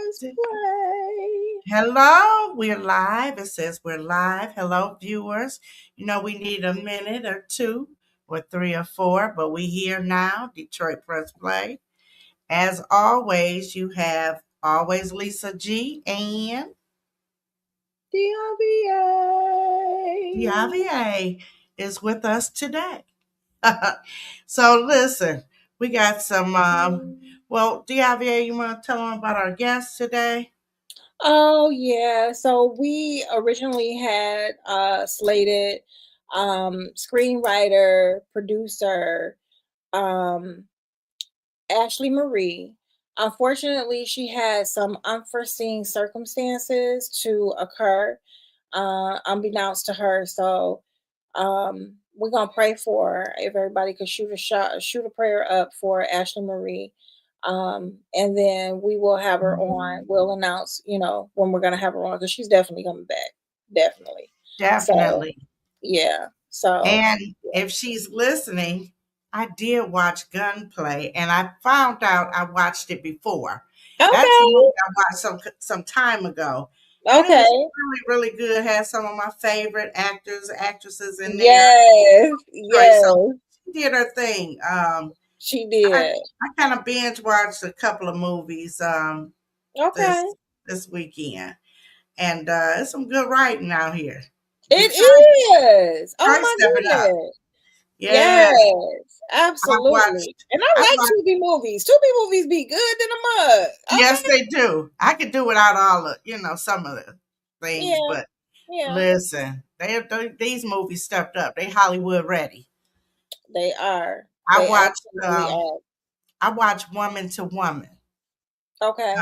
Press play. Hello, we're live. It says we're live. Hello, viewers. We need a minute or two or three or four, but we here now. Detroit Press Play. As always, you have always Lisa G and DRVA. DIVA is with us today. So listen, we got some. Well, DIVA, you want to tell them about our guests today? Oh yeah. So we originally had slated screenwriter, producer, um Ashley Marie. Unfortunately, she had some unforeseen circumstances to occur, unbeknownst to her. So we're gonna pray for her. If everybody could shoot a prayer up for Ashley Marie. And then we will have her on. We'll announce, when we're gonna have her on because she's definitely coming back. Definitely. So Definitely. yeah. So And if she's listening, I did watch Gunplay, and I found out I watched it before. That's a movie okay. I watched some time ago, and it Okay. was really really good. Had some of my favorite actors actresses in there. Yes. Right, so Yes. she did her thing. She I did. I kind of binge watched a couple of movies Okay. this weekend, and it's some good writing out here. It Detroit, is. Oh Detroit my stepping up. goodness. Yeah, Yes, I absolutely. watched. And I I like watched. Tubi movies. Tubi movies be good in the mud. Yes, Okay. they do. I could do without all the, some of the things, Yeah. but Yeah. listen, these movies stepped up. They Hollywood ready. They are. I They watched absolutely are. I watched Woman to Woman. Okay.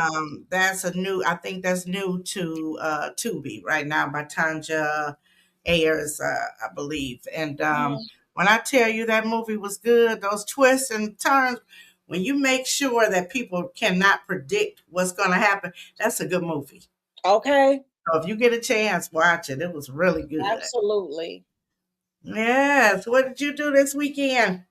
That's a new. I think that's new to Tubi right now by Tanja Ayers, I believe. And Mm. when I tell you that movie was good, those twists and turns. When you make sure that people cannot predict what's going to happen, that's a good movie. Okay. So if you get a chance, watch it. It was really good. Absolutely. Yes. What did you do this weekend?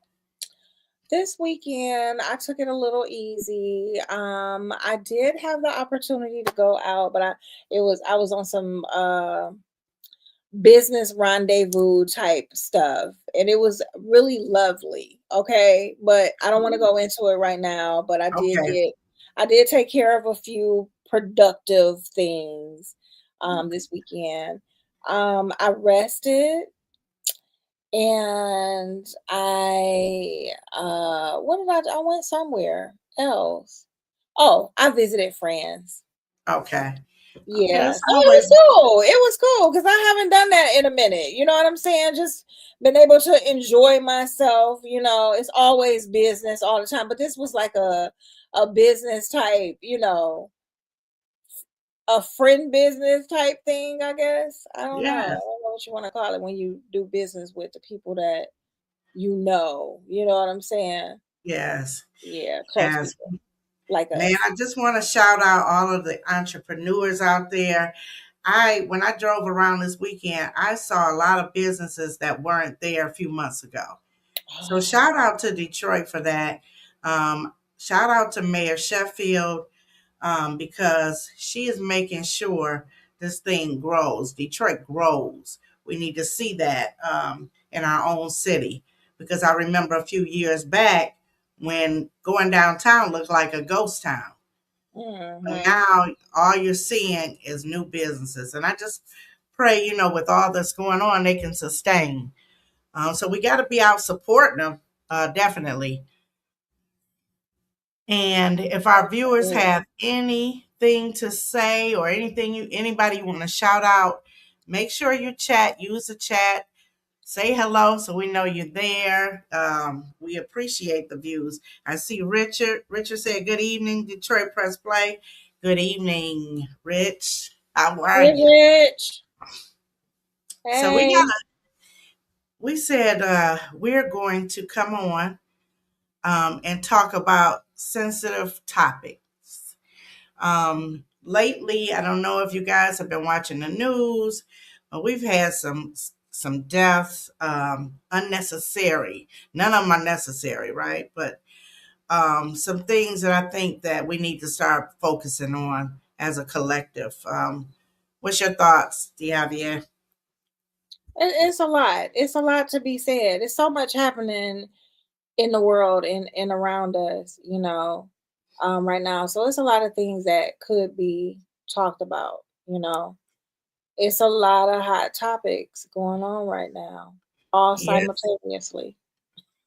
This weekend, I took it a little easy. I did have the opportunity to go out, but I was on some business rendezvous type stuff, and it was really lovely. Okay, but I don't want to go into it right now, but Okay. I did take care of a few productive things Okay. this weekend. I rested, and what did I went somewhere else. Oh, I visited friends. Okay. Okay. Yeah, That's so it always was cool. It was cool because I haven't done that in a minute. You know what I'm saying? Just been able to enjoy myself. It's always business all the time, but this was like a business type. A friend business type thing. I guess I don't know. I don't yes. know what you want to call it when you do business with the people that you know. You know what I'm saying? Yes. Yeah, close Yes. people like Man, us. I just want to shout out all of the entrepreneurs out there. When I drove around this weekend, I saw a lot of businesses that weren't there a few months ago. So shout out to Detroit for that. Shout out to Mayor Sheffield because she is making sure this thing grows. Detroit grows. We need to see that in our own city because I remember a few years back when going downtown looked like a ghost town. But Hmm. now all you're seeing is new businesses. And I just pray, with all that's going on, they can sustain. So we got to be out supporting them, definitely. And if our viewers have anything to say or anybody you want to shout out, make sure you use the chat, say hello so we know you're there. We appreciate the views. I see Richard. Richard said, "Good evening, Detroit Press Play." Good evening, Rich. How are Hey, you? Rich. So Hey. we said we're going to come on and talk about sensitive topics. Lately, I don't know if you guys have been watching the news, but we've had some deaths, unnecessary. None of them are necessary, right? But some things that I think that we need to start focusing on as a collective. What's your thoughts, Diavia? It's a lot. It's a lot to be said. It's so much happening in the world and around us, right now. So it's a lot of things that could be talked about. It's a lot of hot topics going on right now, all Yes, simultaneously.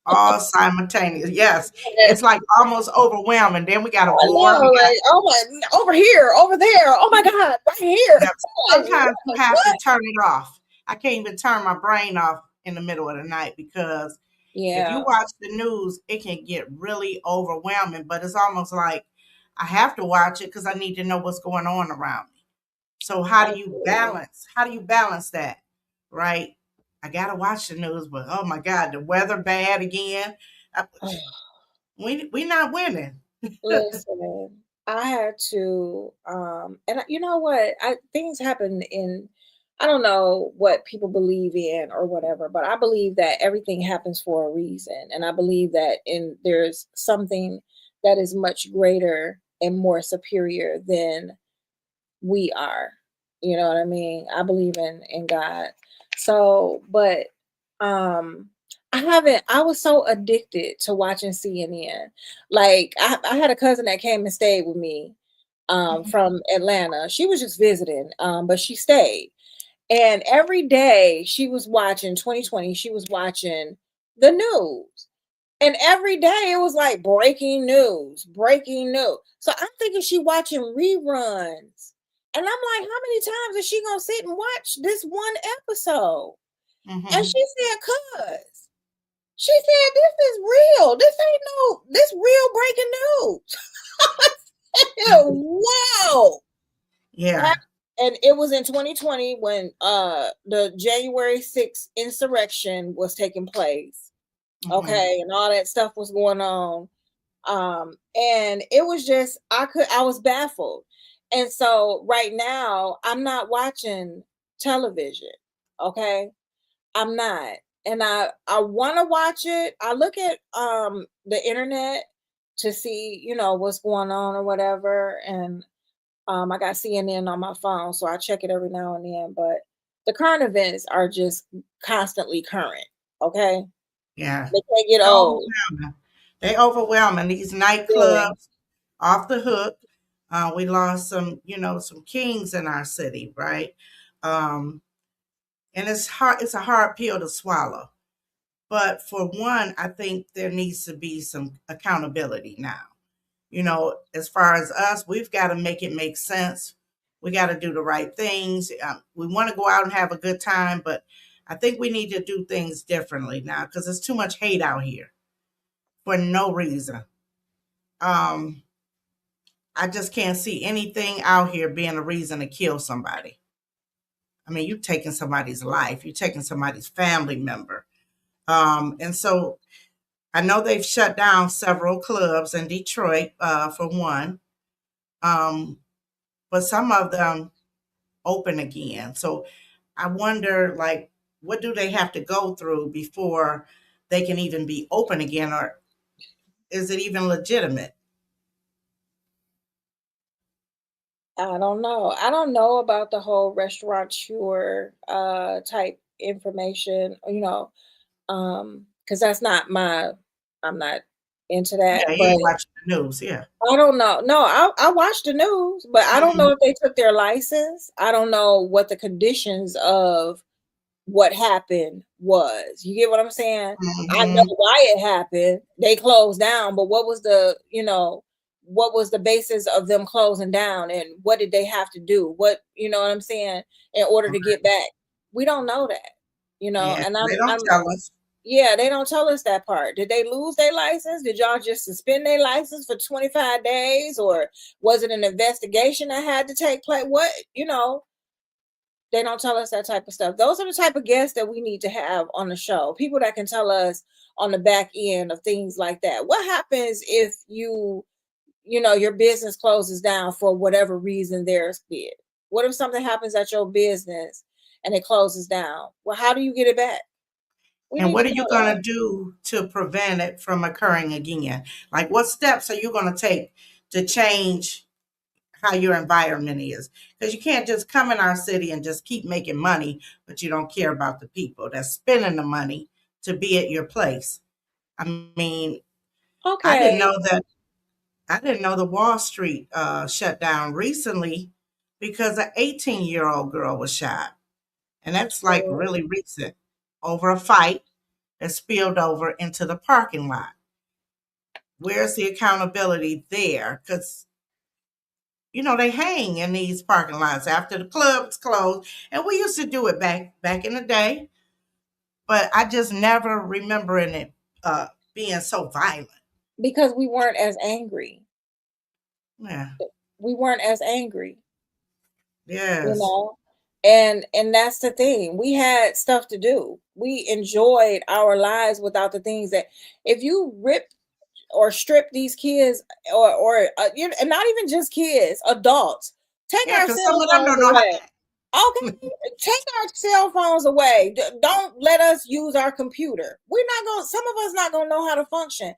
all simultaneous. Yes, Yeah. it's like almost overwhelming. Then we got a I war. know, We got like, oh my, over here, over there, oh my God, right here. yeah. Like, Sometimes you have to what? turn it off. I can't even turn my brain off in the middle of the night because if you Yeah. watch the news, it can get really overwhelming. But it's almost like I have to watch it because I need to know what's going on around me. So Absolutely. how do you balance that? Right? I gotta watch the news, but oh my God, the weather bad again. Uh, we not winning. Listen, I had to, and you know what? Things happen in, I don't know what people believe in or whatever, but I believe that everything happens for a reason, and I believe that there's something that is much greater and more superior than we are. You know what I mean? I believe in God. So, but um I was so addicted to watching CNN. Like I had a cousin that came and stayed with me from Atlanta. She was just visiting, but she stayed. And every day she was watching 2020, she was watching the news. And every day it was like breaking news, breaking news. So I'm thinking she watching reruns. And I'm like, how many times is she gonna sit and watch this one episode? And Hmm. she said, cuz. She said, this is real. This ain't this real breaking news. Wow. Yeah. And it was in 2020 when the January 6th insurrection was taking place. Hmm. Okay, and all that stuff was going on. And it was just I was baffled. And so right now I'm not watching television. Okay, I'm not. And I want to watch it. I look at the internet to see what's going on or whatever. And I got CNN on my phone, so I check it every now and then. But the current events are just constantly current. Okay, Yeah. they can't get They're old. overwhelming. They overwhelming. These Yeah. nightclubs off the hook. We lost some, some kings in our city, right? Um, and it's hard. It's a hard pill to swallow. But for one, I think there needs to be some accountability now. As far as us, we've got to make it make sense. We got to do the right things. We want to go out and have a good time, but I think we need to do things differently now because there's too much hate out here for no reason. Um, I just can't see anything out here being a reason to kill somebody. I mean, you're taking somebody's life, you're taking somebody's family member. And so I know they've shut down several clubs in Detroit, for one, um, but some of them open again. So I wonder, like, what do they have to go through before they can even be open again, or is it even legitimate? I don't know. I don't know about the whole restaurateur type information, because that's not I'm not into Yeah, that. you But ain't watching the news. Yeah. I don't know. No, I watch the news, but I don't know Mhm. if they took their license. I don't know what the conditions of what happened was. You get what I'm saying? I know Mhm. why it happened. They closed down, but what was the basis of them closing down and what did they have to do? What, you know what I'm saying, in order to get back? We don't know that, Yeah, and they don't I'm tell us. yeah, they don't tell us that part. Did they lose their license? Did y'all just suspend their license for 25 days or was it an investigation that had to take place? What, they don't tell us that type of stuff. Those are the type of guests that we need to have on the show. People that can tell us on the back end of things like that. What happens if your business closes down for whatever reason there's be? What if something happens at your business and it closes down? Well, how do you get it back? We And need what to are you know going that. to do to prevent it from occurring again? Like, what steps are you going to take to change how your environment is, because you can't just come in our city and just keep making money, but you don't care about the people that's spending the money to be at your place. I mean, I didn't Okay. know that. I didn't know the Wall Street shut down recently because an 18-year-old girl was shot, and that's like True. really recent, over a fight that spilled over into the parking lot. Where's the accountability there? Because they hang in these parking lots after the club's closed, and we used to do it back in the day. But I just never remembering it being so violent. Because we weren't as angry. Yeah. We weren't as angry, you Yes. know? And that's the thing. We had stuff to do. We enjoyed our lives without the things that if you rip or strip these kids or you know, and not even just kids, adults, take Yeah, our because some cell of them phones don't know how. away. Okay, take our cell phones away. Don't let us use our computer. We're not going. Some of us not going to know how to function,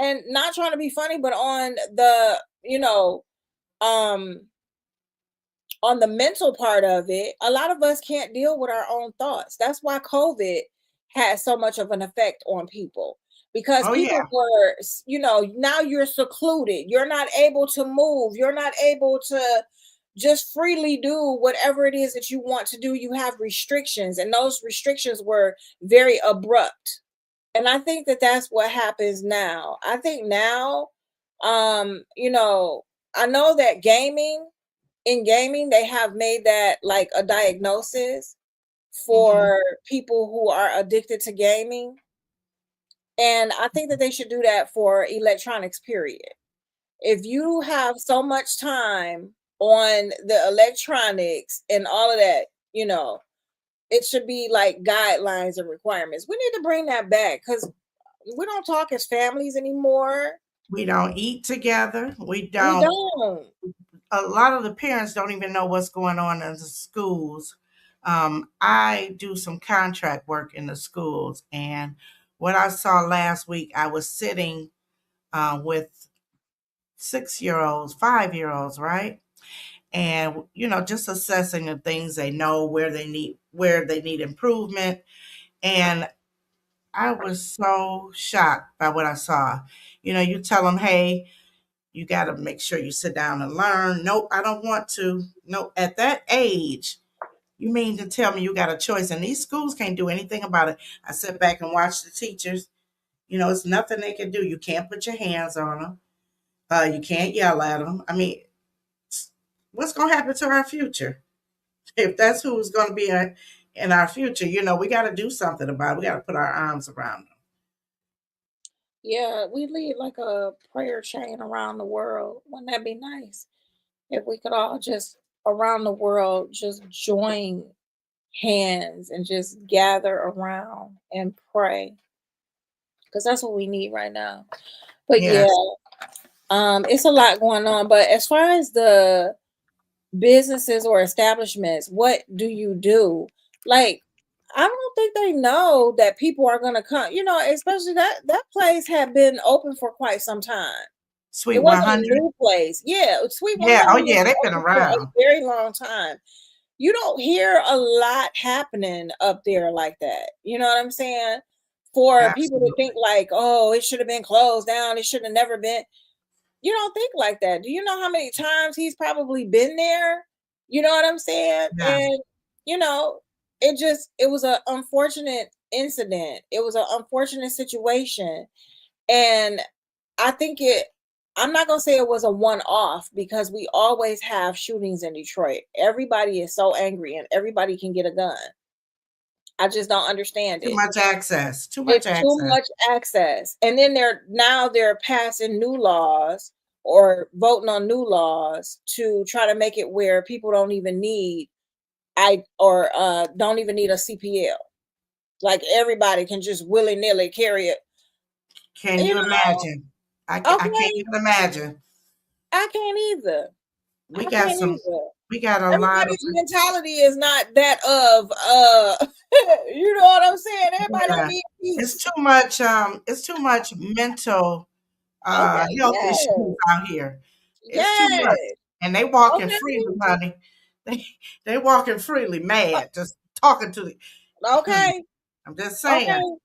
and not trying to be funny, but um, on the mental part of it, a lot of us can't deal with our own thoughts. That's why COVID had so much of an effect on people because Oh yeah. people were, now you're secluded. You're not able to move. You're not able to just freely do whatever it is that you want to do. You have restrictions, and those restrictions were very abrupt. And I think that that's what happens now. I think now, I know that gaming, they have made that like a diagnosis Hmm. for people who are addicted to gaming. And I think that they should do that for electronics, period. If you have so much time on the electronics and all of that, it should be like guidelines and requirements. We need to bring that back because we don't talk as families anymore. We don't eat together. We We don't. don't. A lot of the parents don't even know what's going on in the schools. I do some contract work in the schools, and what I saw last week, I was sitting with 6 year olds, 5 year olds, right? And just assessing the things they know, where they need improvement. And I was so shocked by what I saw. You tell them, hey, you got to make sure you sit down and learn. Nope, I don't want to. Nope. At that age, you mean to tell me you got a choice? And these schools can't do anything about it. I sit back and watch the teachers. It's nothing they can do. You can't put your hands on them. You can't yell at them. I mean, what's going to happen to our future? If that's who's going to be in our future, we got to do something about it. We got to put our arms around them. Yeah, we lead like a prayer chain around the world. Wouldn't that be nice? If we could all just around the world just join hands and just gather around and pray because that's what we need right now. But yeah, Yes. it's a lot going on. But as far as the businesses or establishments, what do you do? Like, I don't think they know that people are gonna come, especially that place had been open for quite some time. It Sweet wasn't a 100. new place. Yeah, Sweet Yeah. 100 Oh, has yeah. They've been been open for a around. very long time. You don't hear a lot happening up there like that. You know what I'm saying? For people to think Absolutely. like, oh, it should have been closed down. It should have never been. You don't think like that. Do you know how many times he's probably been there? You know what I'm saying? Yeah. And you know, it was an unfortunate incident. It was an unfortunate situation. And I think I'm not going to say it was a one off because we always have shootings in Detroit. Everybody is so angry and everybody can get a gun. I just don't understand Too it. much access. Too much It's too access. much access. And then they're passing new laws or voting on new laws to try to make it where people don't even need don't even need a CPL. Like everybody can just willy-nilly carry it. Can You you know, imagine? I can't okay, even imagine. I can't either. We I got can't some. either. We got a lot of. Everybody's mentality is not that of you know what I'm saying? Everybody don't Yeah. be at It's peace. too much. It's too much mental Okay, health yes. issues out here. It's too Yes. much. And they walking Okay. freely, honey. They walking freely, mad, just talking to the. Okay. I'm just Okay. saying.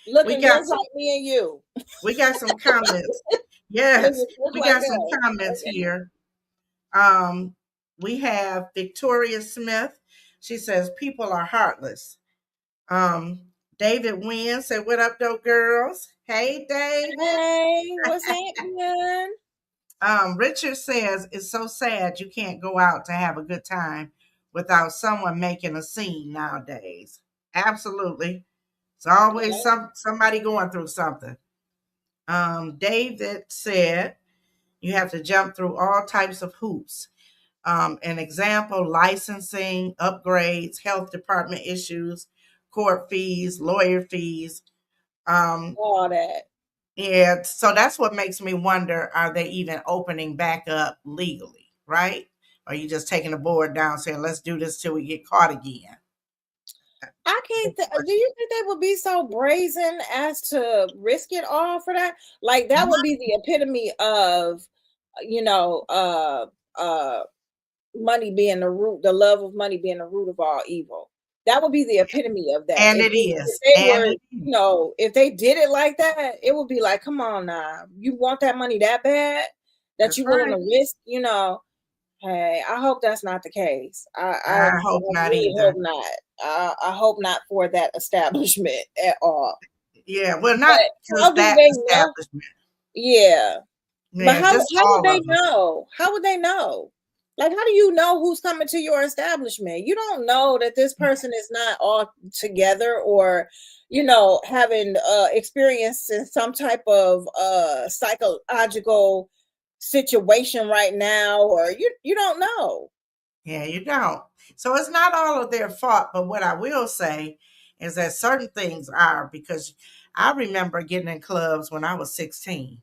We Looking got just some. like me and you. We got some comments. Yes, Looking just we like got some us. comments Okay. here. Um, we have Victoria Smith. She says people are heartless. Um, David Wynn said, "What up, though, girls?" Hey, David. Hey, what's happening? Richard says it's so sad you can't go out to have a good time without someone making a scene nowadays. Absolutely, it's always Yeah. somebody going through something. David said you have to jump through all types of hoops. An example: licensing, upgrades, health department issues, court fees, lawyer fees. Um, All that. Yeah, so that's what makes me wonder, are they even opening back up legally, right? Or are you just taking the board down saying, let's do this till we get caught again? I can't. Do you think they would be so brazen as to risk it all for that? Like that would be the epitome of, you know, money being the root, the love of money being the root of all evil. That would be the epitome of that. And If it if is. they And were, it is. if they did it like that, it would be like, come on now, you want that money that bad that That's you're willing right. to risk, Hey, I hope that's not the case. I I hope not really hope either. not. I hope not for that establishment at all. Yeah, well, But not how just do that they know? establishment. Yeah, but Yeah, just how would all they of them. know? How would they know? Like, how do you know who's coming to your establishment? You don't know that this person is not all together or, having experiencing some type of psychological situation right now, or you don't know. Yeah, you don't. So it's not all of their fault, but what I will say is that certain things are, because I remember getting in clubs when I was 16.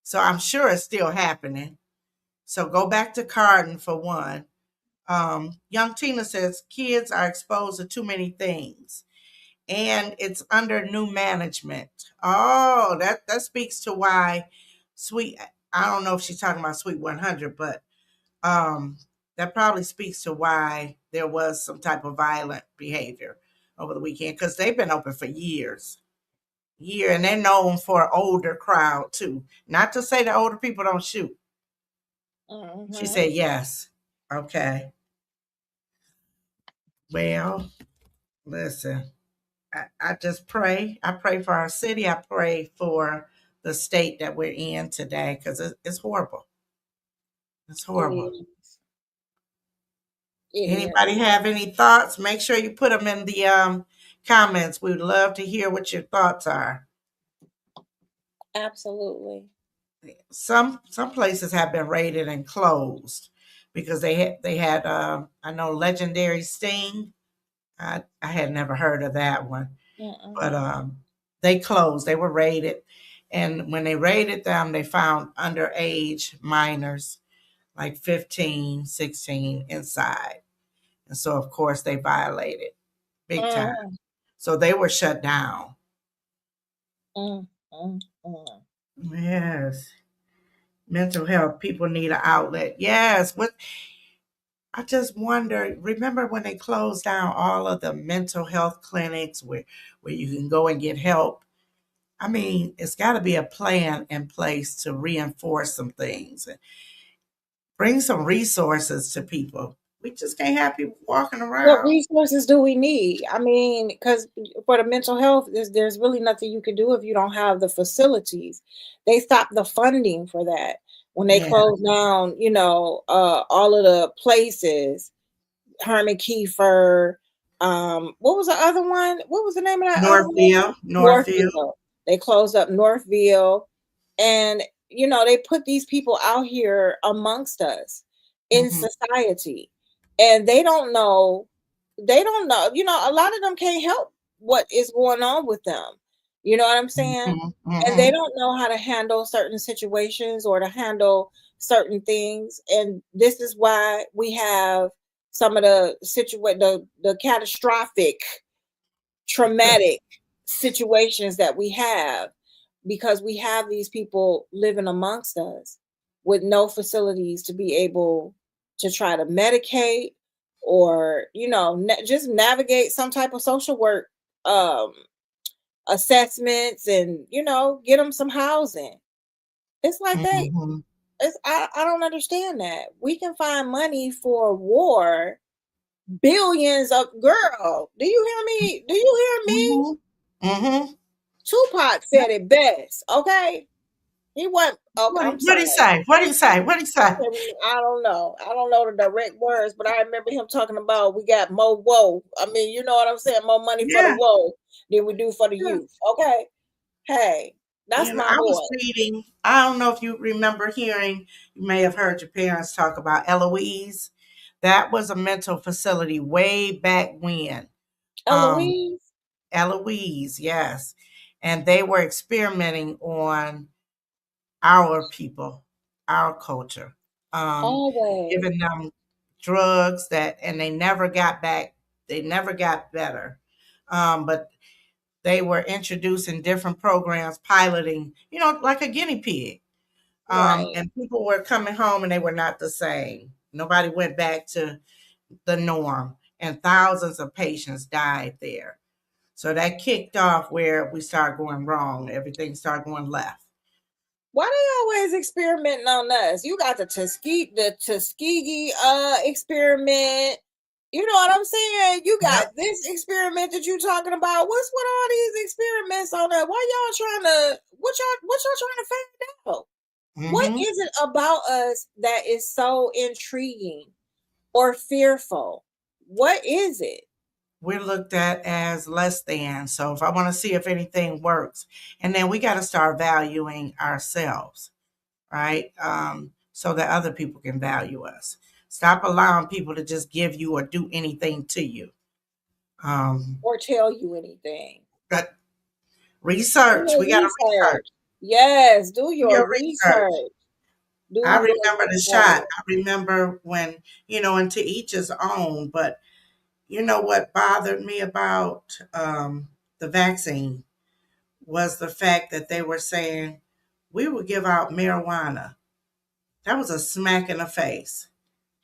So I'm sure it's still happening. So go back to Carden for one. Young Tina says kids are exposed to too many things, and it's under new management. Oh, that speaks to why Sweet. I don't know if she's talking about Sweet 100, but um, that probably speaks to why there was some type of violent behavior over the weekend, because they've been open for year, and they're known for an older crowd too. Not to say that older people don't shoot. She Mhm. said yes. Okay. Well, listen, I just pray. I pray for our city. I pray for the state that we're in today, because it's horrible. It's It horrible. is. It is. Anybody have any thoughts? Make sure you put them in the comments. We would love to hear what your thoughts are. Absolutely. Some places have been raided and closed because they had I know Legendary Sting. I had never heard of that one, Mm-mm. but they closed. They were raided, and when they raided them, they found underage minors, like 15, 16, inside, and so of course they violated big time. Mm, So they were shut down. mm, mm, mm. Yes. Mental health. People need an outlet. Yes. What I just wonder, remember when they closed down all of the mental health clinics where you can go and get help? I mean, it's got to be a plan in place to reinforce some things and bring some resources to people. We just can't have people walking What around. resources do we need? I mean, because for the mental health, there's really nothing you can do if you don't have the facilities. They stopped the funding for that when they Yeah. closed down, all of the places. Herman Kiefer. What was the other one? What was the name of that other one? Northfield. Northville. They closed up Northville, and they put these people out here amongst us in Hmm. society, and they don't know. They don't know. A lot of them can't help what is going on with them. You know what I'm saying? Hmm. And they Hmm. don't know how to handle certain situations or to handle certain things. And this is why we have some of the catastrophic, traumatic situations that we have, because we have these people living amongst us. with no facilities to be able to try to medicate or, just navigate some type of social work um assessments and, get them some housing. It's like Mhm. I don't understand that. We can find money for war, billions of girl. Do you hear me? Do you hear me? Mhm. Mhm. Tupac said it best. Okay. He wasn't okay, I'm What did he sorry. say? What did he say? What did he say? I don't know. I don't know the direct words, but I remember him talking about we got more woe. I mean, you know what I'm saying? More money for the Yeah. woe than we do for the Yeah. youth. Okay. Hey, that's my I was boy. reading, I don't know if you remember hearing, you may have heard your parents talk about Eloise. That was a mental facility way back when. Um, Eloise, Eloise, yes. And they were experimenting on our people, our culture, always. giving them drugs and they never got back, they never got better. But they were introducing different programs, piloting, like a guinea pig. Right. And people were coming home and they were not the same. Nobody went back to the norm, and thousands of patients died there. So that kicked off where we started going wrong. Everything started going left. Why they always experimenting on us? You got the Tuskegee experiment. You know what I'm saying? You got Yep. this experiment that you talking about. What's with all these experiments on that? Why y'all trying to what y'all trying to find out? What Hmm. is it about us that is so intriguing or fearful? What is it? We're looked at as less than. So if I want to see if anything works, and then we got to start valuing ourselves, right? So that other people can value us. Stop allowing people to just give you or do anything to you. Um, Or tell you anything? but Do research, your we got to research. research. Yes, do Do your your research. research. I Do your remember the shot. research. I remember when, and to each his own, but you know what bothered me about the vaccine was the fact that they were saying we would give out marijuana. That was a smack in the face.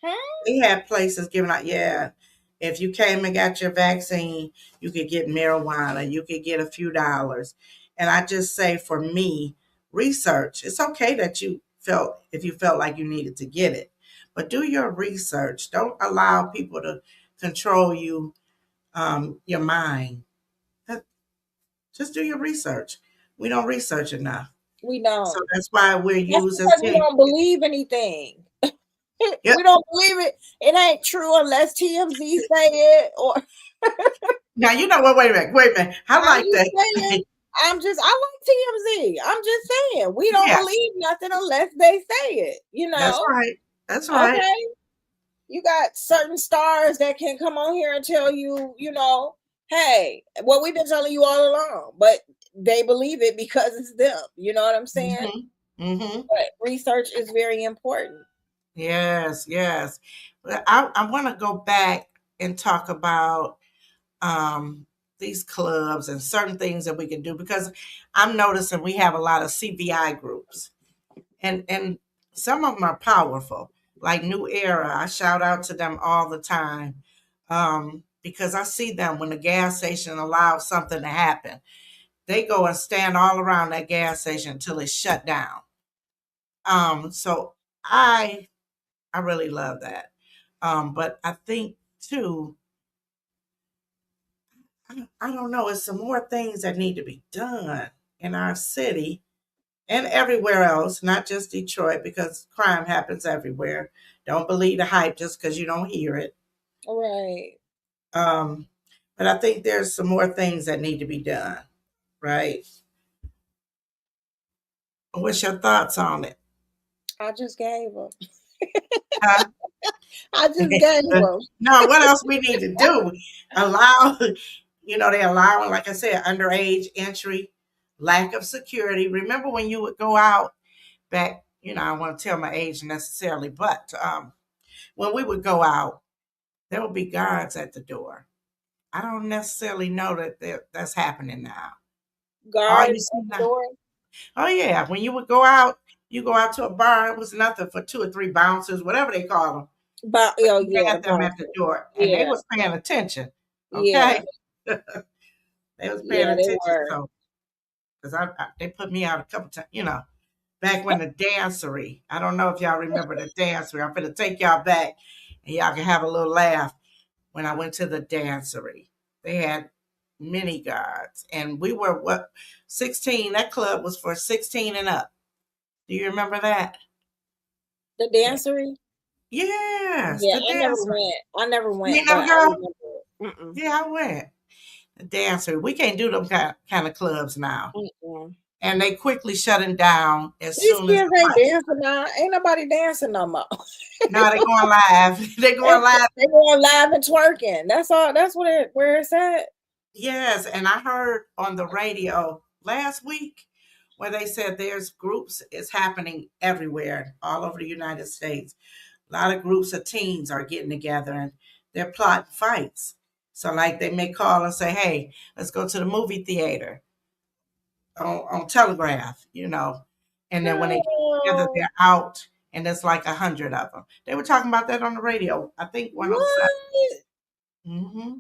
Huh? They had places giving out, yeah, if you came and got your vaccine, you could get marijuana, you could get a few dollars. And I just say for me, research. It's okay that if you felt like you needed to get it, but do your research. Don't allow people to control you, your mind. Just do your research. We don't research enough. We So don't. that's why we're That's used as because we guinea don't pigs. believe anything. Yep. We don't believe it. It ain't true unless TMZ say it or Now you know what? Wait a minute. Wait a minute. I how like you that. say it. I like TMZ. I'm just saying we don't Yeah, believe nothing unless they say it. that's right. That's right. Okay. You got certain stars that can come on here and tell you, hey, what we've been telling you all along, but they believe it because it's them. You know what I'm saying? Hmm. Hmm. But research is very important. Yes, yes. But I want to go back and talk about um, these clubs and certain things that we can do because I'm noticing we have a lot of CVI groups, and some of them are powerful, like New Era. I shout out to them all the time because I see them when the gas station allows something to happen. They go and stand all around that gas station until it's shut down. So I really love that. But I think too, I don't know, it's some more things that need to be done in our city and everywhere else, not just Detroit, because crime happens everywhere. Don't believe the hype just because you don't hear it. Right. Um, but I think there's some more things that need to be done, right? What's your thoughts on it? I just gave them. Huh? I just gave them. No, what else we need to do? Allow, they allow, like I said, underage entry, lack of security. Remember when you would go out back, I don't want to tell my age necessarily, but when we would go out, there would be guards at the door. I don't necessarily know that's happening now. All you Guards see at the now, door. oh yeah, when you would go out, You go out to a bar, it was nothing for 2 or 3 bouncers, whatever they call them. But But oh you yeah, the had them at the bouncer. door, and they Yeah, was paying attention. yeah, Okay, they was paying yeah. They attention. were. So, because they put me out a couple times, back when the dancery. I don't know if y'all remember the dancery. I'm gonna take y'all back, and y'all can have a little laugh. When I went to the dancery, they had mini guards, and we were 16. That club was for 16 and up. Do you remember that? The Yeah. dancery. Yes, Yeah, the I never dancery. went. I never You ain't went, never but I go? remember it. Mm-mm. Yeah, I went. The dancery. We can't do them kind of clubs now. Mm-mm. And they quickly shutting down as These soon as kids the ain't fight. dancing now. Ain't nobody dancing no more. Now they going live. They going live. They going live and twerking. That's all. That's where it's at. Yes, and I heard on the radio last week where they said there's groups is happening everywhere, all over the United States. A lot of groups of teens are getting together and they're plotting fights. So like they may call and say, "Hey, let's go to the movie theater on Telegraph," and then when they get together, Girl, they're out, and there's like 100 of them. They were talking about that on the radio. I think 107. what? Mm-hmm.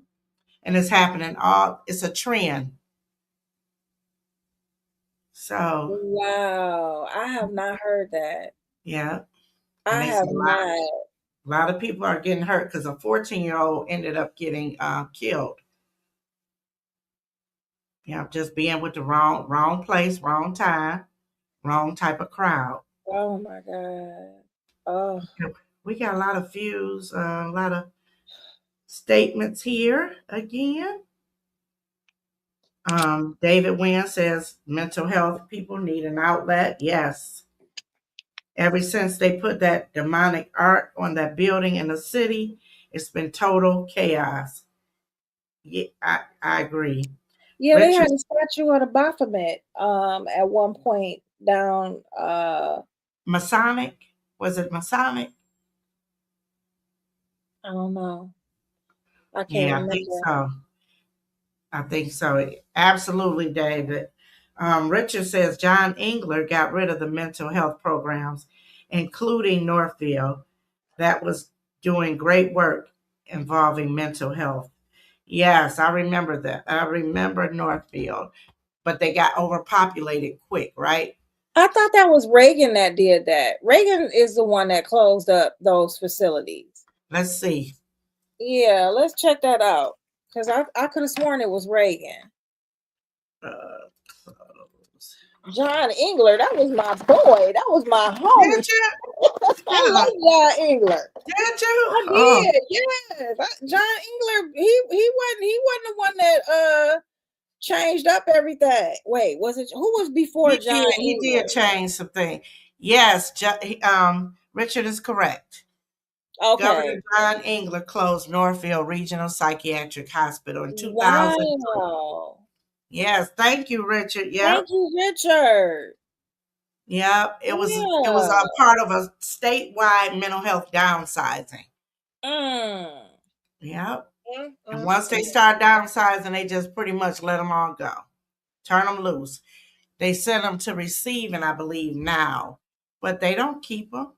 And it's happening all. It's a trend. So Wow, I have not heard that. yeah, and I they have said not. a lot of people are getting hurt because a 14-year-old ended up getting killed. Just being with the wrong place, wrong time, wrong type of crowd. Oh my God. Oh, We got a lot of views, a lot of statements here again. David Wynn says mental health people need an outlet. Yes. Ever since they put that demonic art on that building in the city, it's been total chaos. Yeah, I agree. yeah, they Richard had a statue of the Baphomet at one point down Masonic, was it Masonic? I don't know. I can't Yeah, I think remember. so. I think so. Absolutely, David. Richard says John Engler got rid of the mental health programs, including Northfield, that was doing great work involving mental health. Yes, I remember that. I remember Northfield, but they got overpopulated quick, right? I thought that was Reagan that did that. Reagan is the one that closed up those facilities. Let's see. Yeah, let's check that out. Because I could have sworn it was Reagan. Uh, John Engler, that was my boy. That was my homie. did you? I love John Engler. Did you? I Oh, did, yes. John Engler, he wasn't the one that changed up everything. Wait, was it who was before he John did. He Engler? did change something. Yes, Richard is correct. Okay. Governor John Engler closed Northfield Regional Psychiatric Hospital in 2003. Wow. Yes, thank you, Richard. Thank Yep. you, Richard. Yep. It was Yeah. a part of a statewide mental health downsizing. Mm. Yep. Mm, And mm, once they mm. start downsizing, they just pretty much let them all go, turn them loose. They send them to receiving, I believe, now, but they don't keep them.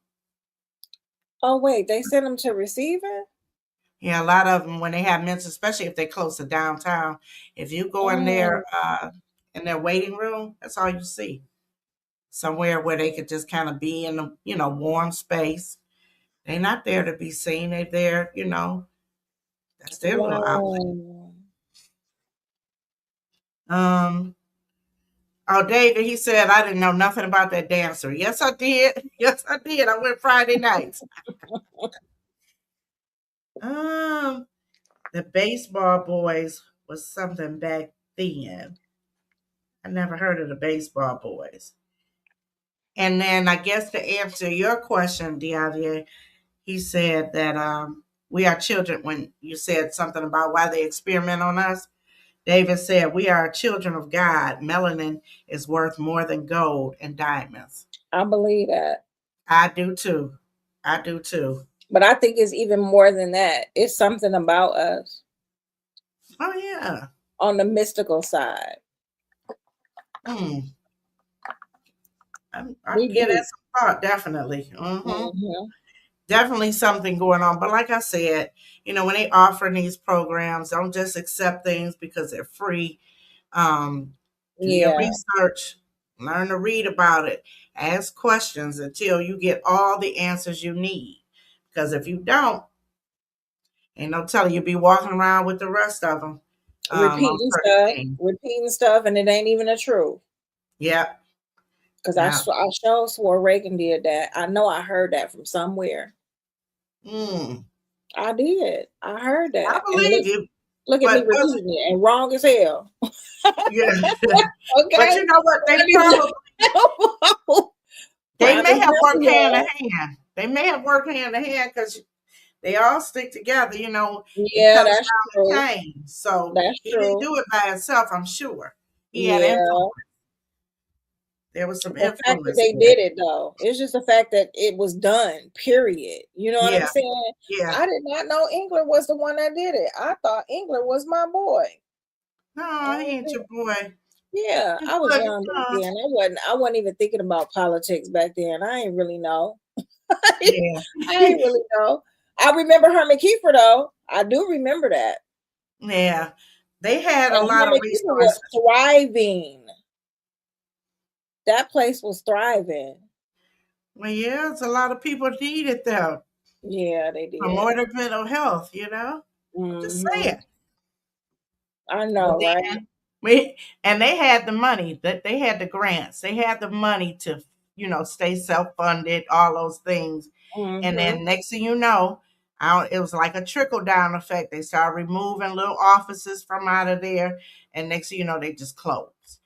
Oh wait, they sent him to receiver? Yeah, a lot of them when they have mental, especially if they're close to downtown. If you go Oh, in their waiting room, that's all you see. Somewhere where they could just kind of be in a warm space. They're not there to be seen. They're there, that's their little outlet. wow. Um, oh, David, he said I didn't know nothing about that dancer. Yes, I did. Yes, I did. I went Friday nights. Um, the baseball boys was something back then. I never heard of the baseball boys. And then I guess to answer your question, Diavier, he said that we are children. When you said something about why they experiment on us, David said we are children of God. Melanin is worth more than gold and diamonds. I believe that. I do too. I do too. But I think it's even more than that. It's something about us Oh yeah. on the mystical side. Hmm. We Yeah, do. Oh, definitely. Mhm. Definitely something going on. But like I said, when they offer these programs, don't just accept things because they're free. Um, do your Yeah. research, learn to read about it, ask questions until you get all the answers you need. Because if you don't, ain't no telling you'll be walking around with the rest of them on certain things. Repeating stuff, and it ain't even the truth. Yep. Because Yeah. I sure swore Reagan did that. I know I heard that from somewhere. Mm, I did. I heard I that. And believe you, look at me but was repeating it and wrong as hell. yeah. But Okay. you know what? So I need to They prime may have worked example, hand in y'all. hand. They may have worked hand in hand because they all stick together. It Yeah, comes that's down to true. change. So That's he didn't true. do it by himself, I'm sure. He had influence. Yeah. There was some The fact that influence they there. did it though, it's just the fact that it was done, period. You know what I'm Yeah, saying? yeah. I did not know England was the one that did it. I thought England was my boy. No, he ain't your boy. Yeah, He I was wasn't. young back then. I wasn't even thinking about politics back then. I ain't really know. I Yeah. ain't really know. I remember Herman Kiefer though. I do remember that. Yeah. They had a And lot of Herman Kiefer was resources. thriving. That place was thriving. Well, yeah, it's a lot of people needed them Yeah, they for did. more than mental health. I'm just Hmm. saying. I But know, right? then and they had the money, that they had the grants, they had the money to, stay self-funded, all those things. And Hmm. then next thing you know, it was like a trickle down effect. They started removing little offices from out of there, and next thing you know, they just closed.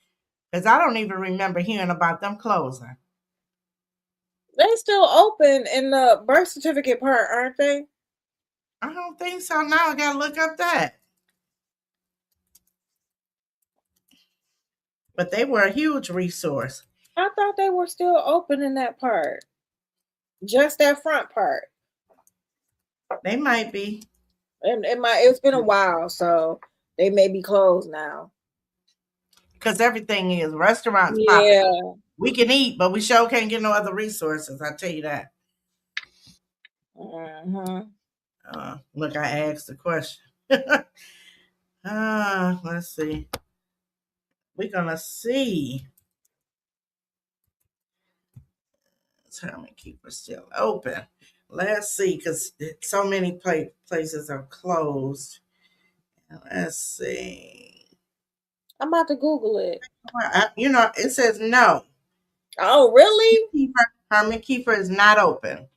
Because I don't even remember hearing about them closing. They still open in the birth certificate part, aren't they? I don't think so. Now I gotta look up that. But they were a huge resource. I thought they were still open in that part. Just that front part. They might be. And it's been a while, so they may be closed now. Because everything is restaurants popping. Yeah. We can eat, but we sure can't get no other resources. I tell you that. Hmm. Look, I asked the question. Let's see. We're gonna see. Term and keeper still open. Let's see, because so many places are closed. Let's see. I'm about to Google it. Well, it says no. Oh, really? Herman Kiefer is not open.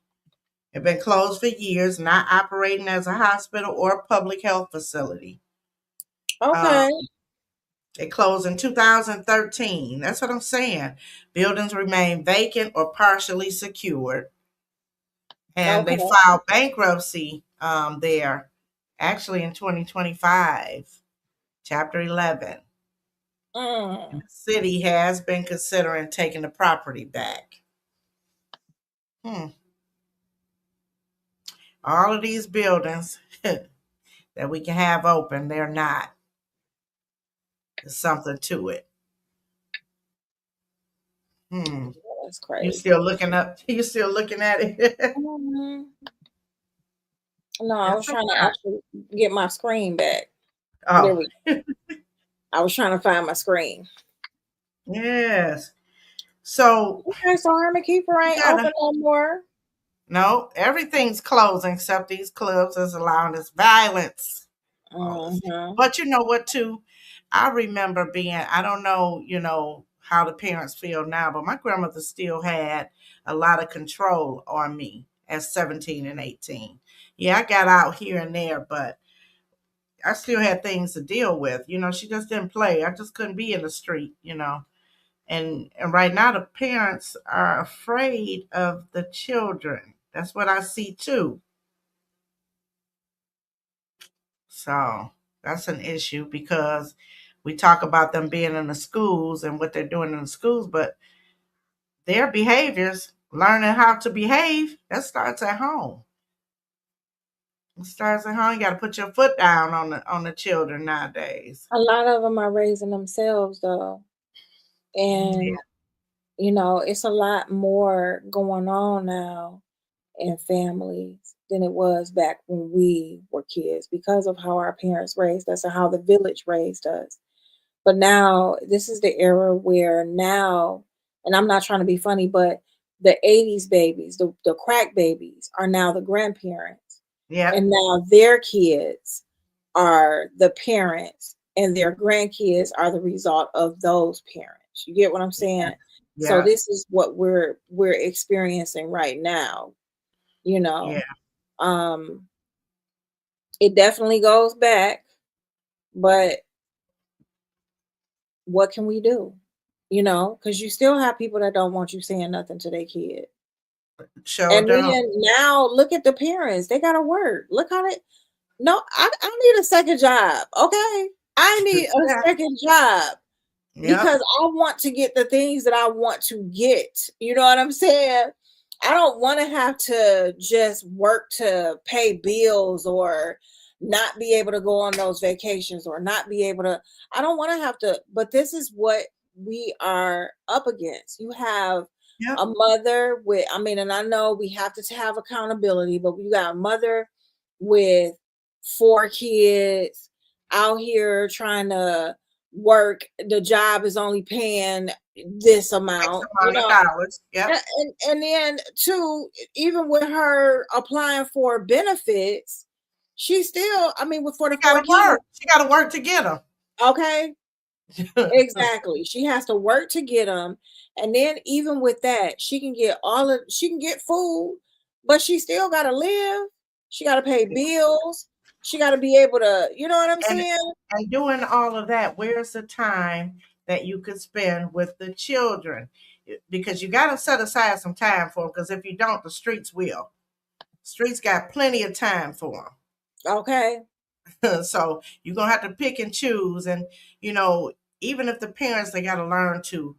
It's been closed for years, not operating as a hospital or public health facility. Um, Okay. it closed in 2013. That's what I'm saying. Buildings remain vacant or partially secured. And they Okay. filed bankruptcy there actually in 2025, Chapter 11. And Mm. the city has been considering taking the property back. Hmm. All of these buildings that we can have open, they're not. There's something to it. Hmm. That's You crazy. still looking up? You still looking at it? Mhm. No, I was That's trying to okay. actually get my screen back. There Oh, we go. I was trying to find my screen. yes. So Okay, so Herman Keeper we ain't gotta. open no more. No, everything's closing except these clubs is allowing this violence. All this. Hmm. But you know what, too? I remember I don't know, how the parents feel now, but my grandmother still had a lot of control on me at 17 and 18. Yeah, I got out here and there, but I still had things to deal with. She just didn't play. I just couldn't be in the street. And right now the parents are afraid of the children. That's what I see too. So that's an issue because we talk about them being in the schools and what they're doing in the schools, but their behaviors, learning how to behave, that starts at home. It starts at home. You got to put your foot down on the children nowadays. A lot of them are raising themselves though, and Yeah. It's a lot more going on now in families than it was back when we were kids because of how our parents raised us and how the village raised us. But now this is the era where now, and I'm not trying to be funny, but the 80s babies, the crack babies are now the grandparents. Yep. And now their kids are the parents and their grandkids are the result of those parents. You get what I'm saying? So Yep. this is what we're experiencing right now, you Yeah. know. Um it definitely goes back, but what can we do? Because you still have people that don't want you saying nothing to their kid. Sure And don't. then now look at the parents. They gotta work. Look how they no, I need a second job. Okay. I need a Yeah. second job Yep. because I want to get the things that I want to get. You know what I'm saying? I don't want to have to just work to pay bills or not be able to go on those vacations or not be able to. I don't want to have to, but this is what we are up against. You have Yep. a mother with, I mean, and I know we have to have accountability, but you got a mother with 4 kids out here trying to work. The job is only paying this X amount, amount of dollars. Yep. and then two, even with her applying for benefits, she still, I mean, for the She four gotta kids, work. She gotta work to get them. okay, exactly. She has to work to get them, and then even with that, she can get food, but she still got to live. She got to pay bills. She got to be able to, you know what I'm and saying? and doing all of that, where's the time that you could spend with the children? Because you got to set aside some time for them. Because if you don't, the streets will. Streets got plenty of time for Okay, them. So you're gonna have to pick and choose. And you know, even if the parents, they got to learn to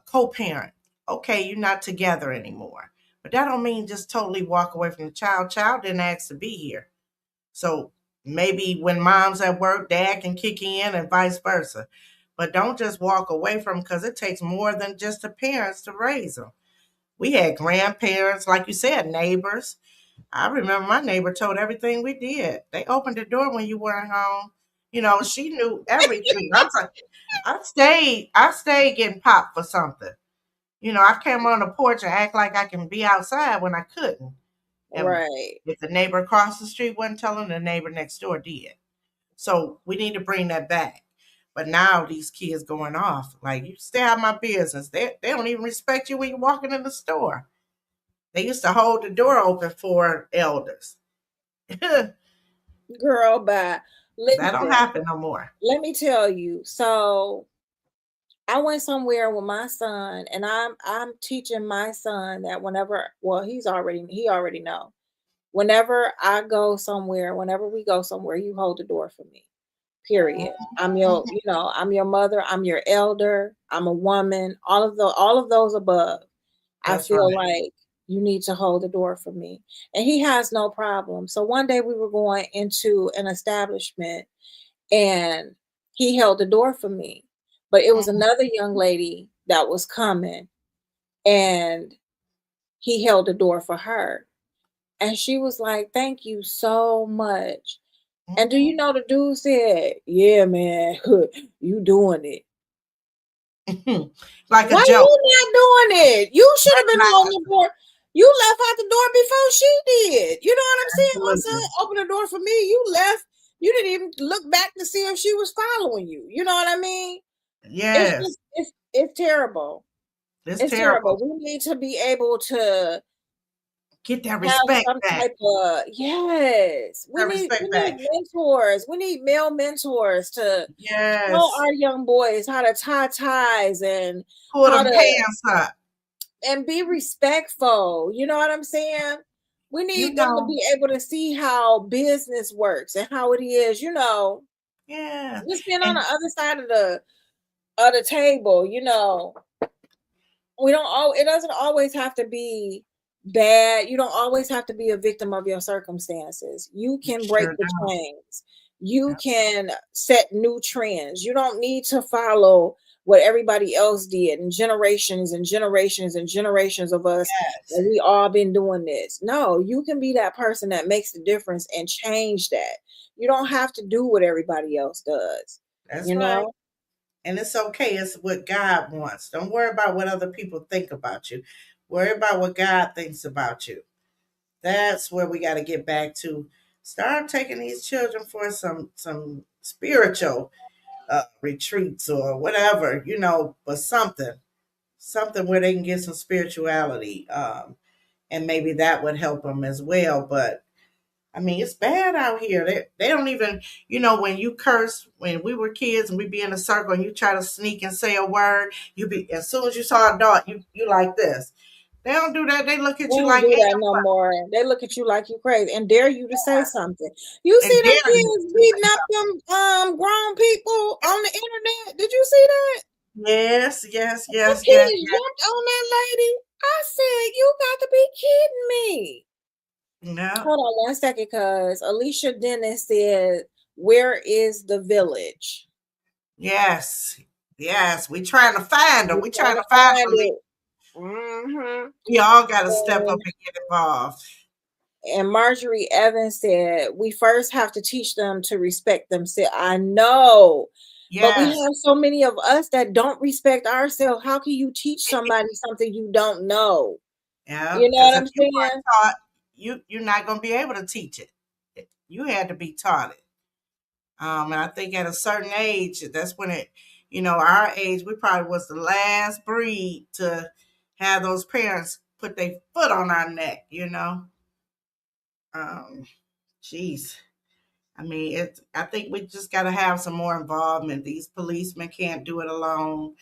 co-parent. Okay, you're not together anymore, but that don't mean just totally walk away from the child. Child didn't ask to be here. So maybe when mom's at work, dad can kick in and vice versa. But don't just walk away from them because it takes more than just the parents to raise them. We had grandparents, like you said, neighbors. I remember my neighbor told everything we did. They opened the door when you weren't home. You know, she knew everything. I was like, I stayed getting popped for something. You know, I came on the porch and act like I can be outside when I couldn't. And right. if the neighbor across the street wasn't telling, the neighbor next door did. So we need to bring that back. But now these kids going off like, you stay out of my business. They don't even respect you when you're walking in the store. They used to hold the door open for elders. That Girl, bye. don't Listen, happen no more. let me tell you. So I went somewhere with my son, and I'm teaching my son that whenever, well, he already know. Whenever I go somewhere, whenever we go somewhere, you hold the door for me. Period. Mhm. I'm your mother, I'm your elder, I'm a woman, all of those above. I That's feel right. like you need to hold the door for me. And he has no problem. So one day we were going into an establishment and he held the door for me. But it was Mhm. another young lady that was coming and he held the door for her. And she was like, "Thank you so much." And do you Mhm. know the dude said, "Yeah, man, you doing it." Like a Why joke. you not doing it? You should have That's been not holding the door. You left out the door before she did. You know what I'm saying? My son absolutely. opened the door for me. You left. You didn't even look back to see if she was following you. You know what I mean? It's Yes. just it's terrible. It's It's terrible. terrible. We need to be able to Get that have respect some back. type of, yes. We That need we respect need back. mentors. We need male mentors to show Yes. our young boys how to tie ties and Pull how them to pants up. be respectful. You know what I'm saying? We You need them to know, be able to see how business works and how it is, yeah. just being on the And other side of the table, we don't all it doesn't always have to be bad. You don't always have to be a victim of your circumstances. You can break sure the don't. chains. You Yep. can set new trends. You don't need to follow what everybody else did, and generations and generations and generations of us, Yes. and we all been doing this. No, you can be that person that makes the difference and change that. You don't have to do what everybody else does, That's you right. know? And it's okay. It's what God wants. Don't worry about what other people think about you. Worry about what God thinks about you. That's where we got to get back to. Start taking these children for some spiritual retreats or whatever, but something where they can get some spirituality, and maybe that would help them as well. But I mean, it's bad out here. They don't even, when you curse, when we were kids and we be in a circle and you try to sneak and say a word, you be, as soon as you saw a dog, you like this. They don't do that. They look They at you don't like, do ain't that no more. They look at you like you crazy and dare you to say something. You and see them dare you kids to beating say up them grown people on the internet. Did you see that? something. Yes, yes, The yes, yes, kids jumped on that lady. I said, you got to be kidding me. yes. No. Hold on one second, cuz Alicia Dennis said, where is the village? Yes. Yes. We trying to find them. We're We trying trying to to find find them. it. Mm-hmm. We all got to step And, up and get involved. and Marjorie Evans said, we first have to teach them to respect themselves. I know, but we Yes. have so many of us that don't respect ourselves. How can you teach somebody something you don't know? Yeah. You know Because what if I'm you weren't saying? taught, you're not going to be able to teach it. You had to be taught it. And I think at a certain age, that's when our age, we probably was the last breed to have those parents put their foot on our neck. Um, Jeez. I mean, I think we just got to have some more involvement. These policemen can't do it alone.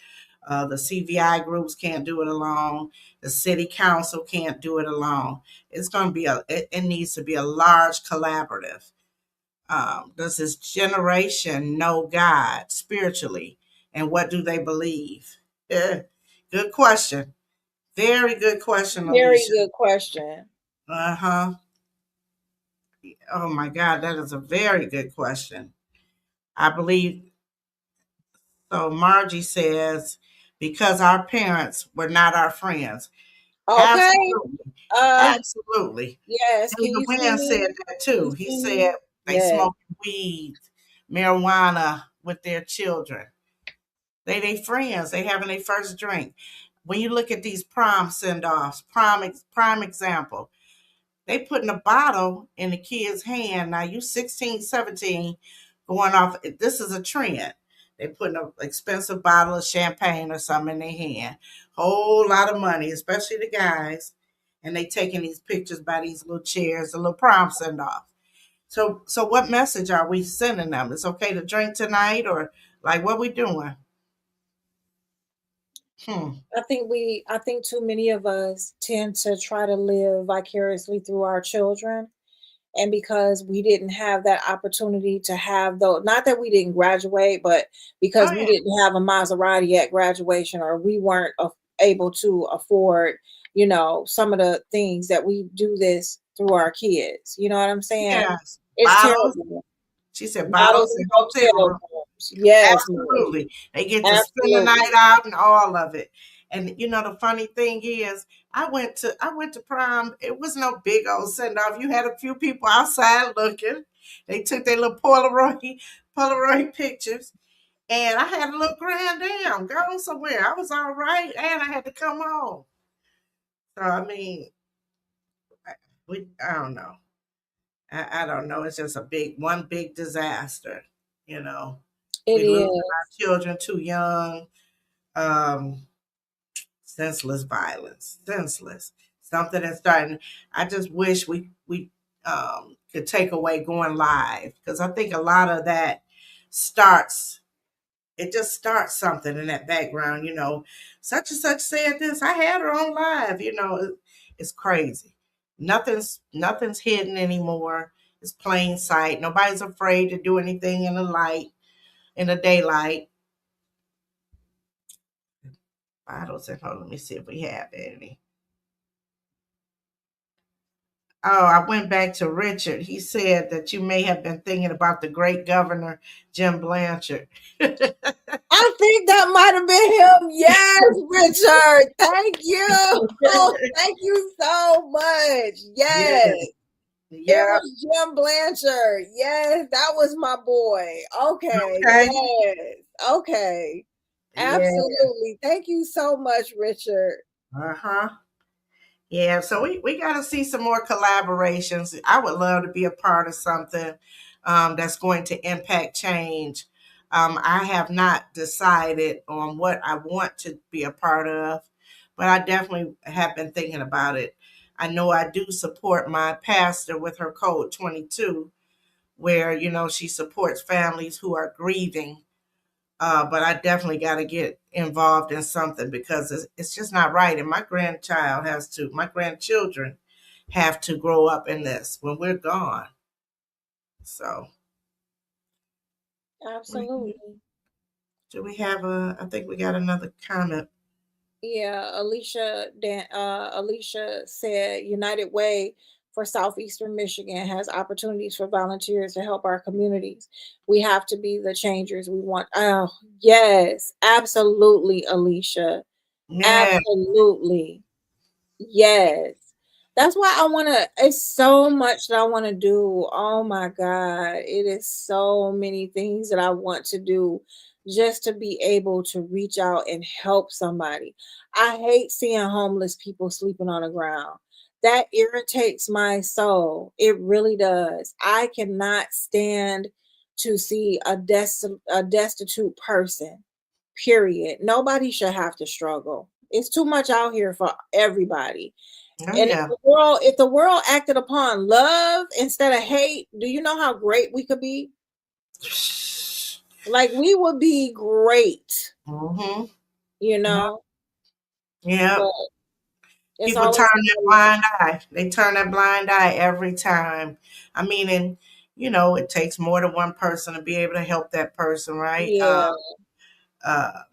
The CVI groups can't do it alone. The city council can't do it alone. It's going to be it needs to be a large collaborative. Does this generation know God spiritually? And what do they believe? Good question. Very good question, Very Alicia. good question. Uh huh. Oh my God, that is a very good question. I believe so. Margie says, because our parents were not our friends. Okay. Absolutely. Uh Absolutely. yes. Can David you see Wynn said me? that Can you too. He see me? said they Yes. smoked weed, marijuana with their children. They friends. They having their first drink. When you look at these prom send-offs, prime example, they putting a bottle in the kid's hand. Now you 16, 17, going off. This is a trend. They putting an expensive bottle of champagne or something in their hand. Whole lot of money, especially the guys. And they taking these pictures by these little chairs, a little prom send off. So what message are we sending them? It's okay to drink tonight, or like what we doing? Hmm. I think too many of us tend to try to live vicariously through our children. And because we didn't have that opportunity to have those, not that we didn't graduate, but Oh because we yeah. didn't have a Maserati at graduation, or we weren't able to afford, some of the things that we do this through our kids. You know what I'm saying? Yes. It's Bottles. terrible. She said Bottles bottles and and hotel hotel room. rooms. Yes, Marie. Absolutely. They get to spend the night Absolutely. out and all of it. And the funny thing is, I went to prom. It was no big old send off. You had a few people outside looking. They took their little Polaroid pictures. And I had a little grand dam going somewhere. I was all right, and I had to come home. So I mean, I don't know. I don't know. It's just one big disaster. You know, It we losing is. our children too young. Um, Senseless violence, senseless. Something that's starting. I just wish we could take away going live, because I think a lot of that starts. It just starts something in that background. Such and such said this. I had her on live. It's crazy. Nothing's hidden anymore. It's plain sight. Nobody's afraid to do anything in the daylight. Bottles and hold. Let me see if we have any. Oh, I went back to Richard. He said that you may have been thinking about the great governor, Jim Blanchard. I think that might have been him. Yes, Richard. Thank you. Thank you so much. Yeah, Yes. It yeah. was Jim Blanchard. Yes, that was my boy. Okay. Okay. Yes. Okay. Yeah. Absolutely. Thank you so much, Richard. Uh-huh. Yeah, so we got to see some more collaborations. I would love to be a part of something that's going to impact change. I have not decided on what I want to be a part of, but I definitely have been thinking about it. I know I do support my pastor with her Code 22, where, she supports families who are grieving, but I definitely got to get involved in something because it's just not right. And my grandchildren have to grow up in this when we're gone. So, Absolutely. do we have I think we got another comment. Yeah, Alicia said United Way for Southeastern Michigan has opportunities for volunteers to help our communities. We have to be the changers we want. Oh, yes, absolutely, Alicia. Yeah, Absolutely. Yes. That's why I want to, it's so much that I want to do. Oh my God. It is so many things that I want to do just to be able to reach out and help somebody. I hate seeing homeless people sleeping on the ground. That irritates my soul. It really does. I cannot stand to see a destitute person, period. Nobody should have to struggle. It's too much out here for everybody. oh And yeah. if the world acted upon love instead of hate, do you know how great we could be? Like we would be great, Mm-hmm. you Yeah, know. yeah. But it's People turn always that blind eye. They turn that blind eye every time. I mean, and it takes more than one person to be able to help that person, right? yeah.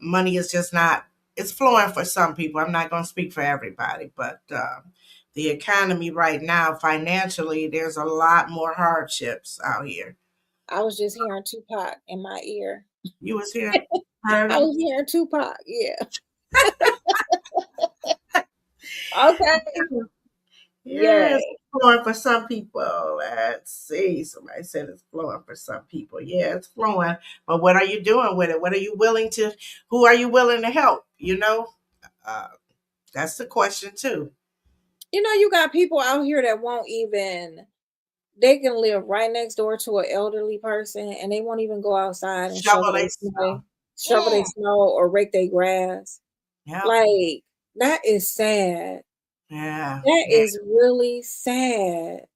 Money is just not, it's flowing for some people. I'm not going to speak for everybody, but the economy right now, financially, there's a lot more hardships out here. I was just hearing Tupac in my ear. You was here, heard I him? was hearing Tupac. Yeah. Okay. Yes, Yes. it's flowing for some people. Let's see. Somebody said it's flowing for some people. Yeah, it's flowing. But what are you doing with it? Who are you willing to help? Uh, that's the question too. You know, you got people out here that won't even, they can live right next door to an elderly person and they won't even go outside and Shovel they snow. shovel their Mm, snow or rake their grass. yep. Like that is sad. Yeah. That Yeah. is really sad.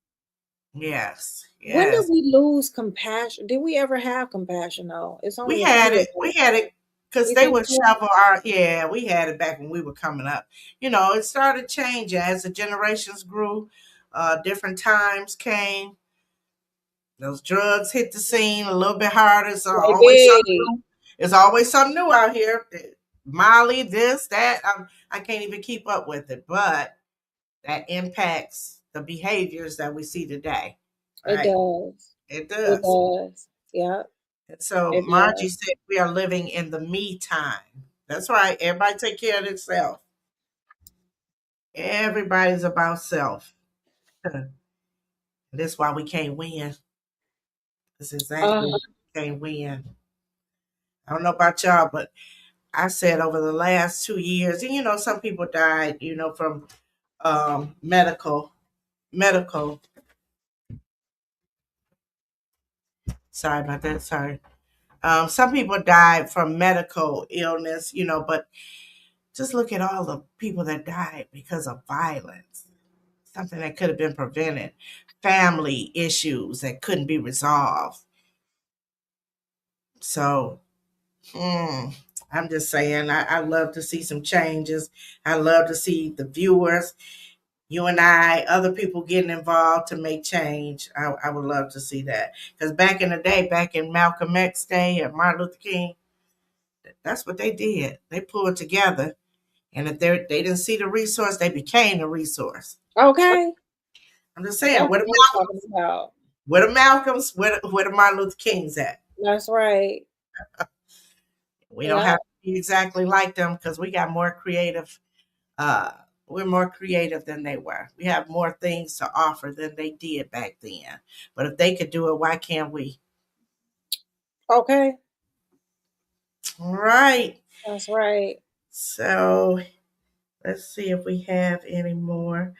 Yes. When did Yes. we lose compassion? Did we ever have compassion though? It's We only a had few it. of We us. had it because You they think would so? shovel our, yeah, we had it back when we were coming up. It started changing as the generations grew. Different times came. Those drugs hit the scene a little bit harder. So always something Baby. new. It's always something new out here. Molly, this, that. I can't even keep up with it. But that impacts the behaviors that we see today. It Right? does. It It does. does. Yeah, And so it Margie does. said we are living in the me time. That's right. Everybody take care of themselves. Everybody's about self. That's why we can't win. That's exactly Uh, why we can't win. I don't know about y'all, but I said over the last 2 years, and some people died, from medical. Sorry about that. Sorry. Some people died from medical illness, but just look at all the people that died because of violence, something that could have been prevented, family issues that couldn't be resolved. So, hmm, I'm just saying, I love to see some changes. I love to see the viewers, you and I, other people getting involved to make change. I would love to see that. Because back in the day, back in Malcolm X day and Martin Luther King, that's what they did. They pulled together. And if they didn't see the resource, they became the resource. okay. I'm just That's saying, what I'm talking about. where the Malcolms, where the Martin Luther Kings at? That's right. We don't Yeah. have to be exactly like them because we got more creative. Uh, we're more creative than they were. We have more things to offer than they did back then. But if they could do it, why can't we? Okay. All right. That's right. So let's see if we have any more.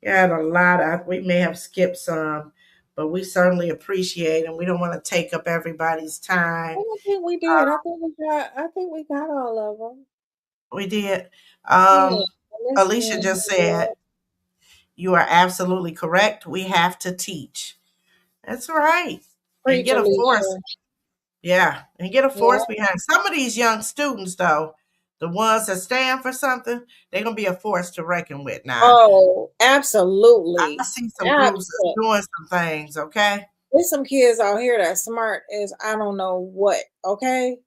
Got a lot of, we may have skipped some, but we certainly appreciate and we don't want to take up everybody's I time. don't think we did. I think we got all of them. We did. Yeah. Alicia Listening. just said, you are absolutely correct. We have to teach. That's right. And Preach, get a force. Alicia. Yeah. And get a Yeah. force behind some of these young students, though. The ones that stand for something, they're going to be a force to reckon with now. Oh, I absolutely. see some groups that's Absolutely. doing some things, okay? There's some kids out here that smart as I don't know what, okay? It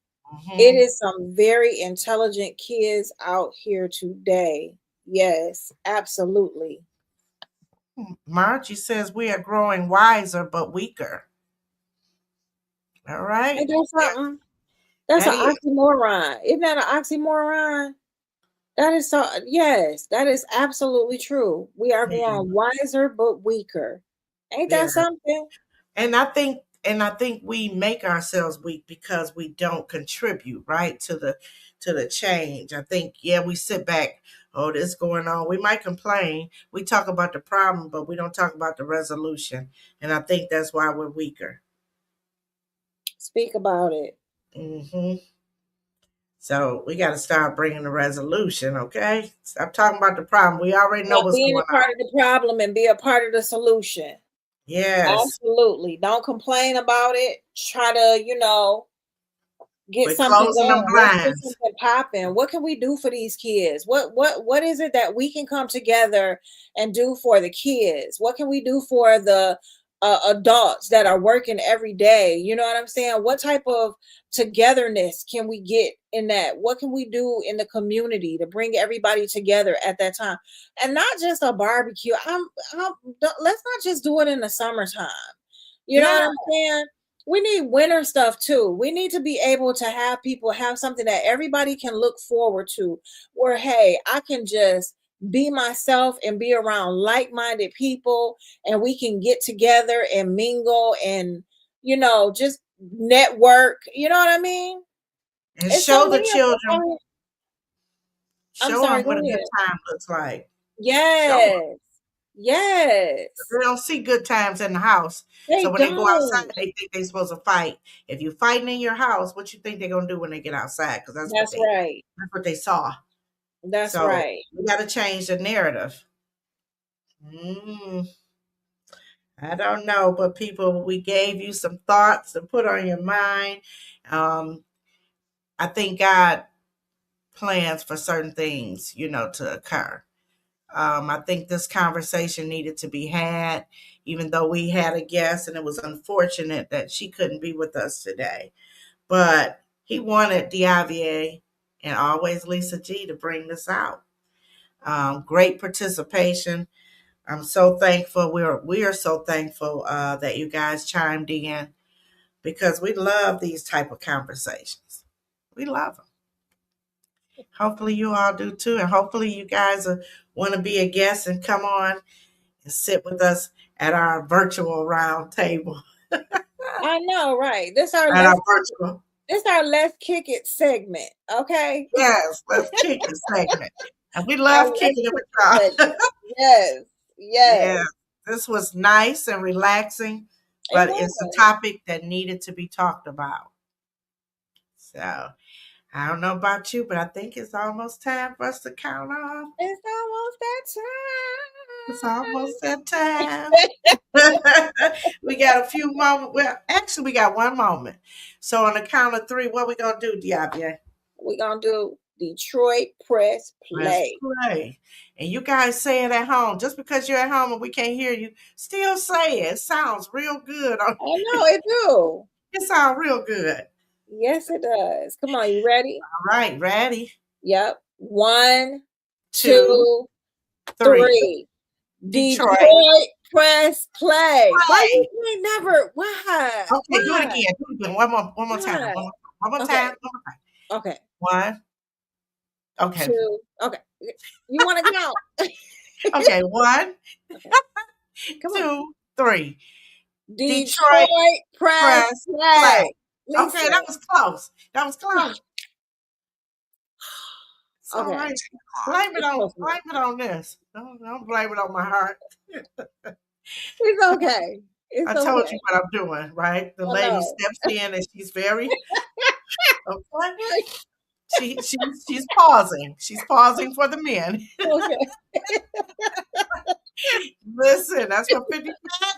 Mm-hmm. is some very intelligent kids out here today. Yes, absolutely. Margie says we are growing wiser but weaker. All right. Ain't that Yeah, something? That's that an is. oxymoron. Isn't that an oxymoron? That is so, yes, that is absolutely true. We are Yeah. growing wiser but weaker. Ain't Yeah. that something? And I think we make ourselves weak because we don't contribute, right, to the change. I think, yeah, we sit back, oh, this going on. We might complain. We talk about the problem, but we don't talk about the resolution. And I think that's why we're weaker. Speak about it. Hmm. So we got to start bringing the resolution, okay? Stop talking about the problem. We already know Stop what's being going a part on. of the problem and be a part of the solution. Yes. Absolutely. Don't complain about it. Try to, get We're something closing them going. Let's get blinds. something popping. What can we do for these kids? What is it that we can come together and do for the kids? What can we do for the adults that are working every day? You know what I'm saying? What type of togetherness can we get in that? What can we do in the community to bring everybody together at that time? And not just a barbecue. Let's not just do it in the summertime. You know Yeah. what I'm saying? We need winter stuff too. We need to be able to have people have something that everybody can look forward to, where, hey, I can just be myself and be around like-minded people, and we can get together and mingle and, just network. You know what I mean? And It's so show the many of us children, out here. I'm show them sorry, what go a good ahead. time looks like. Show them. Yes. Yes. They don't see good times in the house. They So when they go outside, don't. they think they're supposed to fight. If you're fighting in your house, what you think they're gonna do when they get outside? Because that's what That's they right. that's what they saw. That's So right. we got to change the narrative. Mm, I don't know, but people, we gave you some thoughts to put on your mind. Um, I think God plans for certain things, to occur. I think this conversation needed to be had, even though we had a guest, and it was unfortunate that she couldn't be with us today. But he wanted Diavier and always Lisa G to bring this out. Great participation. I'm so thankful. We are so thankful that you guys chimed in because we love these type of conversations. We love them. Hopefully you all do too, and hopefully you guys want to be a guest and come on and sit with us at our virtual round table. I know, right? At our virtual, This our let's kick it segment, okay? yes, let's kick it segment. And we Our love let's kicking it kick with it y'all. segment. Yes, Yeah, yes. this was nice and relaxing, It but it's a was. topic that needed to be talked about. So I don't know about you, but I think it's almost time for us to count off. It's almost It's almost that that time. time. We got a few moments. Well, actually, we got one moment. So on the count of three, what we gonna do, Diablo? We're gonna do Detroit Press Let's Play. play. And you guys say it at home. Just because you're at home and we can't hear you, still say it. It sounds real good. I know it do. It sounds real good. Yes, it does. Come on, you ready? All right, ready? Yep. One, Two, two, three. three. Detroit Detroit press play. Why Play. you ain't never? Why? Okay, do it Why? again. Do it again. One more time. Why? One more Okay. time. One more time. Okay. One. Okay. 2. Okay. You want to count? Okay. 1, Okay. Come on. 2, 3. Detroit press press play. play. Okay, that was close. That was close. It's all Okay. right. Blame it It's on this. Don't blame it on my heart. okay. It's I told okay. you what I'm doing, right? The I lady know. steps in and she's very okay. She's pausing. She's pausing for the men. Okay. Listen, that's what 55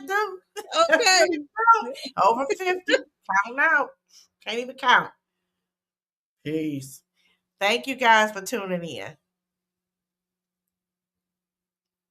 do. Okay. Over 50, counting out. Can't even count. Peace. Thank you guys for tuning in.